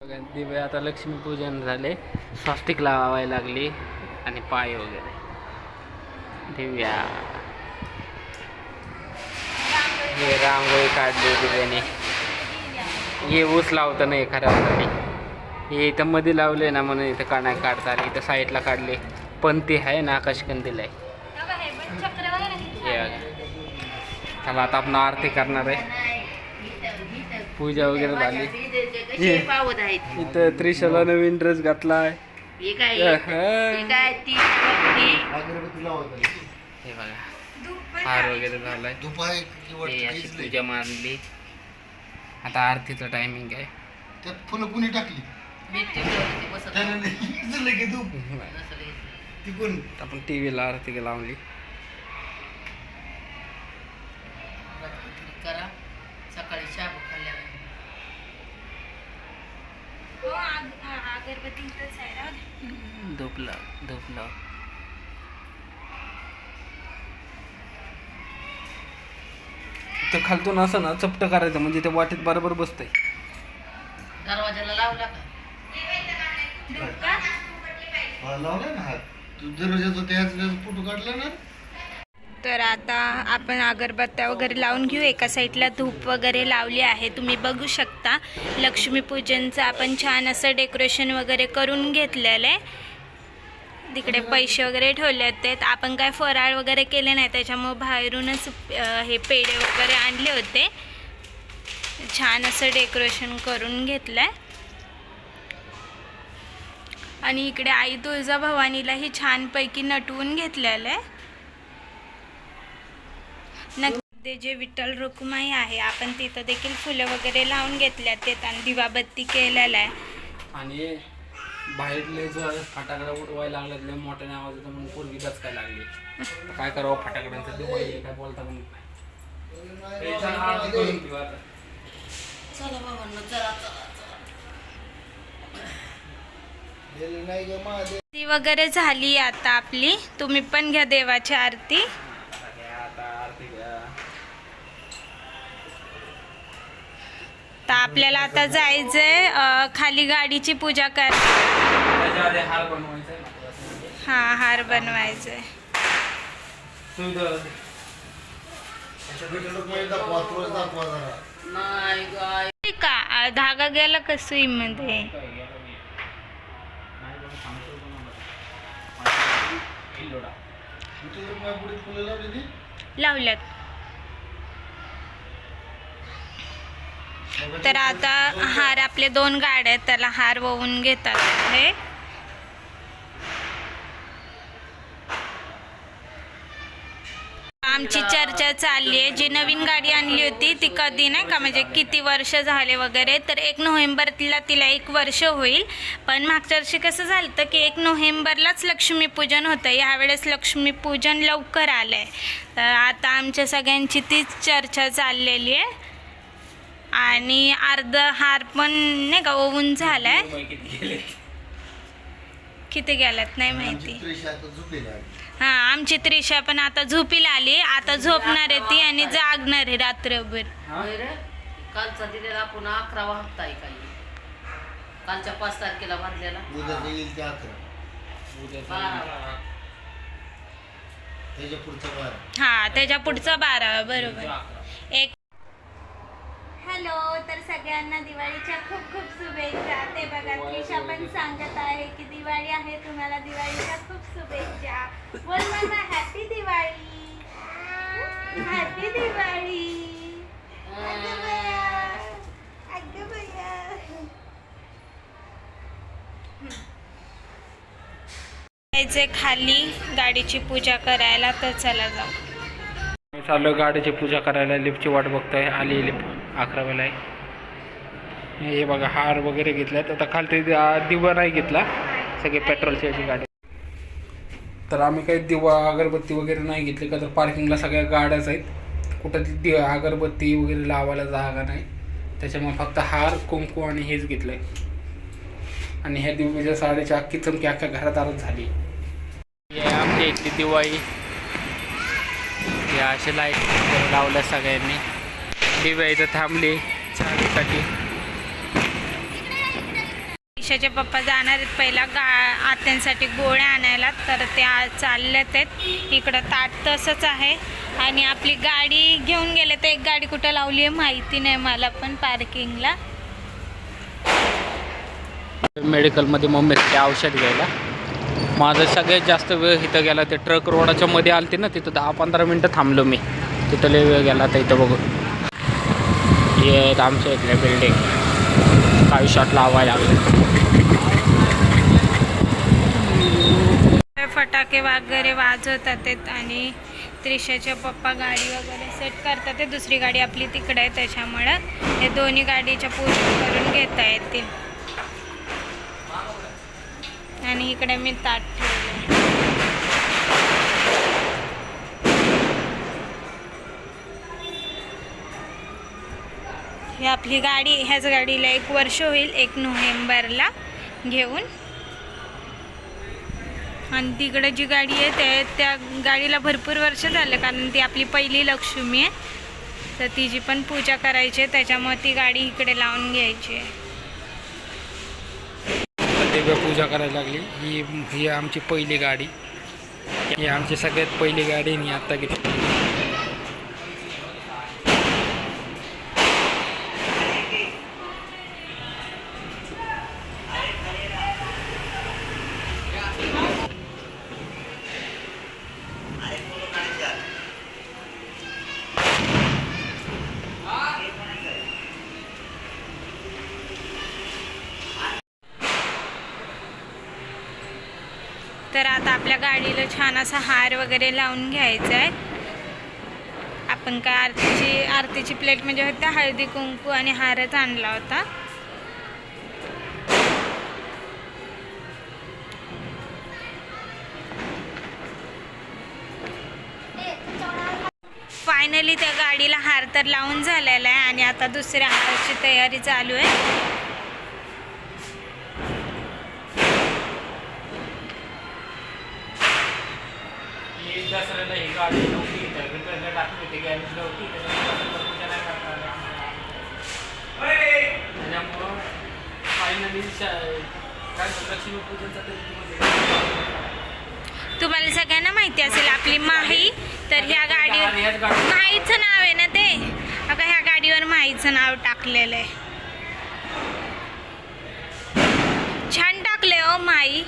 दिव्या आता लक्ष्मीपूजन झाले, स्वस्तिक लावायला लागली आणि पाय वगैरे. दिव्या हे रांगोळी काढली दिव्याने. हे ऊस लावतं नाही खराब. हे इथं मध्ये लावले ना म्हणून इथं का नाही काढता आली. इथं साईडला काढले पण ते आहे ना आकाशकंदील आहे. चला आता आपण आरती करणार आहे. पूजा वगैरे झाली. इथं त्रिशाला नवीन ड्रेस घातला आहे. हे बघा हार वगैरे झालाय. अशी पूजा मारली. आता आरतीचं टायमिंग आहे. त्यात फुलं कुणी टाकली आपण टीव्हीला आरती लावली. सकाळी शाबू खाल्ल्या धुपला तर खालतून असं ना चपट करायचं म्हणजे ते वाटेत बरोबर बसतंय. दरवाजाला लावला का लावला ना हात दरवाजाचा त्याच फोटो काढला ना. तर आता आपण अगरबत्त्या वगैरे लावून घेऊ. एका साईडला धूप वगैरे लावली आहे, तुम्ही बघू शकता. लक्ष्मीपूजनचं आपण छान असं डेकोरेशन वगैरे करून घेतलेलं आहे. तिकडे पैसे वगैरे ठेवले आहेत. आपण काय फराळ वगैरे केले नाही, त्याच्यामुळे बाहेरूनच हे पेढे वगैरे आणले होते. छान असं डेकोरेशन करून घेतलं आहे. आणि इकडे आई तुळजाभवानीलाही छानपैकी नटवून घेतलेलं आहे. नक्की जे विठ्ठल रुक्माई आहे आपण तिथं देखील फुलं वगैरे लावून घेतल्यात. ते आणि दिवाबत्ती केलेला आहे. आणि बाहेरले जो फटाकडा उडवायला लागला मोठ्याने आवाज येतो म्हणून पूर्वी काय लागली. काय करावं फटाकड्यांचं दिवाळी काय बोलता पण ती वगैरे झाली आता आपली. तुम्ही पण घ्या देवाची आरती. तर आपल्याला आता जायचंय खाली गाडीची पूजा कर. हा हार बनवायचंय. का धागा गेला का सुई मध्ये. लावल्यात. तर आता हार आपले 2 गाड्या आहेत, त्याला हार वळवून घेतात. हे आमची चर्चा चालली आहे. जी नवीन गाडी आणली होती ती कधी नाही का म्हणजे किती वर्ष झाले वगैरे, तर 1 नोव्हेंबरला तिला 1 वर्ष होईल. पण मागच्या वर्षी कसं झालं तर की 1 नोव्हेंबरलाच लक्ष्मीपूजन होतं. यावेळेस लक्ष्मीपूजन लवकर आलं आहे. तर आता आमच्या सगळ्यांची तीच चर्चा चाललेली आहे. आणि अर्धा हार पण नाही का ओवून झालाय. किती गेल्यात नाही माहिती. हा आमची त्रिशा पण आता झोपीला आली. आता झोपणार आहे ती आणि जागणार आहे रात्रभर. कालचा दिलेला आपण 11वा हप्ता आहे. काही कालच्या 5 तारखेला भरलेला. हा त्याच्या पुढचा 12 बरोबर. एक हॅलो. तर सगळ्यांना दिवाळीच्या खूप खूप शुभेच्छा. ते बघा त्रिशा पण सांगत आहे की दिवाळी आहे, तुम्हाला दिवाळीच्या खूप शुभेच्छा. बोल मम्मा हॅपी दिवाळी. हॅपी दिवाळी. जायचे खाली गाडीची पूजा करायला. तर चला जाऊ. चालू गाडीची पूजा करायला. लिफ्टची वाट बघतोय. आली लिफ्ट 11वेला आहे. हे बघा हार वगैरे घेतल्यात. आता खालती दिवा नाही घेतला, सगळे पेट्रोलची याची गाडी. तर आम्ही काही दिवा अगरबत्ती वगैरे नाही घेतली का तर पार्किंगला सगळ्या गाड्याच आहेत. कुठं अगरबत्ती वगैरे लावायला जागा नाही, त्याच्यामुळे फक्त हार कुंकू आणि हेच घेतलं आहे. आणि ह्या दिव्याच्या साड्याची अख्खी चमकी अख्ख्या घरात आरच झाली. आमच्या इथली दिवाळी या असे लाईट लावल्या सगळ्यांनी. दिव्या इथं थांबली चावीसाठी. त्रिशाचे पप्पा जाणार आहेत पहिला आत्यांसाठी गोळ्या आणायला, तर ते चाललेत आहेत. इकडं ताट तसंच आहे आणि आपली गाडी घेऊन गेले. तर एक गाडी कुठं लावली आहे माहिती नाही मला, पण पार्किंगला. मेडिकलमध्ये मम्मीसाठी औषध घ्यायला. माझं सगळ्यात जास्त वेळ इथं गेला ते ट्रक रोडाच्या मध्ये आलते ना, तिथं 10-15 मिनटं थांबलो मी. तिथं लय वेळ गेला. तर इथं बघू हे आमच्या इथल्या बिल्डिंग काही शॉट लावायला लागले. फटाके वगैरे वाजवतात आहेत आणि त्रिशाचे पप्पा गाडी वगैरे सेट करतात आहे. दुसरी गाडी आपली तिकडे आहे, त्याच्यामुळं हे दोन्ही गाडीच्या पूजा करून घेता येतील. आणि इकडे मी ताट ठेवले. ही आपली गाडी, ह्याच गाडीला 1 वर्ष होईल 1 नोव्हेंबरला घेऊन. आणि तिकडे जी गाडी आहे त्या गाडीला भरपूर वर्ष झालं, कारण ती आपली पहिली लक्ष्मी आहे. तर तिची पण पूजा करायची आहे, त्याच्यामुळे ती गाडी इकडे लावून घ्यायची आहे. दिव्या पूजा करायला लागली. ही आमची पहिली गाडी, ही आमची सगळ्यात पहिली गाडी आणि आत्ता घेतली. तर आता आपल्या गाडीला छान असा हार वगैरे लावून घ्यायचा आहे. आपण काय आरतीची प्लेट म्हणजे होती, हळदी कुंकू आणि हारच आणला होता. फायनली त्या गाडीला हार तर लावून झालेला आहे आणि आता दुसऱ्या हाराची तयारी चालू आहे. दसऱ्याला ही गाडी नव्हती, रिपेअरला टाकली होती, गॅरेज नव्हती, त्याच्यामुळे पूजा नाही करता आली आम्हाला. त्याच्यामुळं फायनली काय लक्ष्मीपूजनचा तुम्हाला सगळ्यांना माहिती असेल आपली माही. तर ह्या गाडीवर माहीचं नाव आहे ना ते. आता ह्या गाडीवर माहीचं नाव टाकलेलं आहे. छान टाकले हो माही.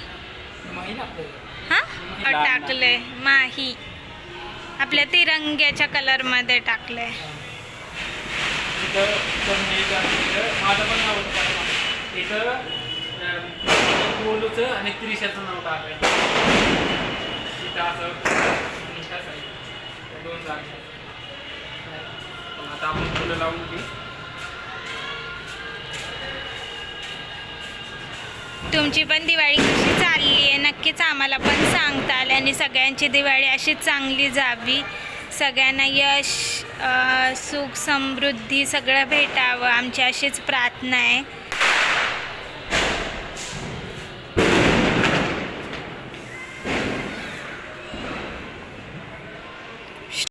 हां टाकले माही, आपल्या तिरंग्याच्या कलरमध्ये टाकले. माझं पण नाव होतं इथं गोलूचं आणि त्रिशाचं नाव टाकायचं. तिथं असं दोन जागा. आता आपण फुलं लावून घेऊ. तुमची पण दिवाळी कशी चालली आहे नक्कीच आम्हाला पण सांगताल आणि सगळ्यांची दिवाळी अशीच चांगली जावी. सगळ्यांना यश सुख समृद्धी सगळं भेटावं आमची अशीच प्रार्थना आहे.